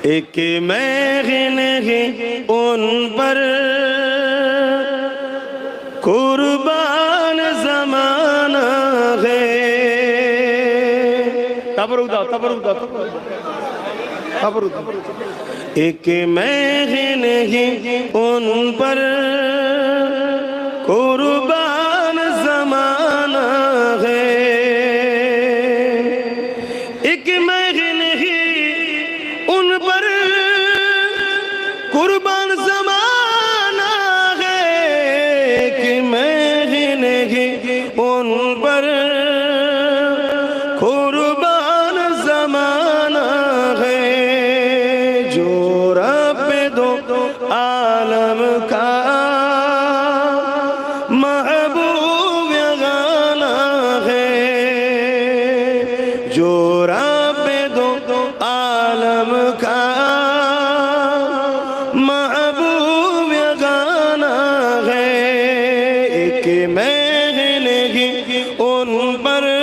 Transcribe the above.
ایک محن ہے ان پر قربان زمانہ ہے. ایک محن ہے ان پر قربان زمانہ ہے. ایک محن ہے ان پر قربان زمانہ ہے. ایک محن ہے ان پر قربان زمانہ ہے. جو رب دو عالم کا محبوب یگانہ ہے. جو رب دو عالم کا محبوب یگانہ ہے. ایک محن ہے ان پر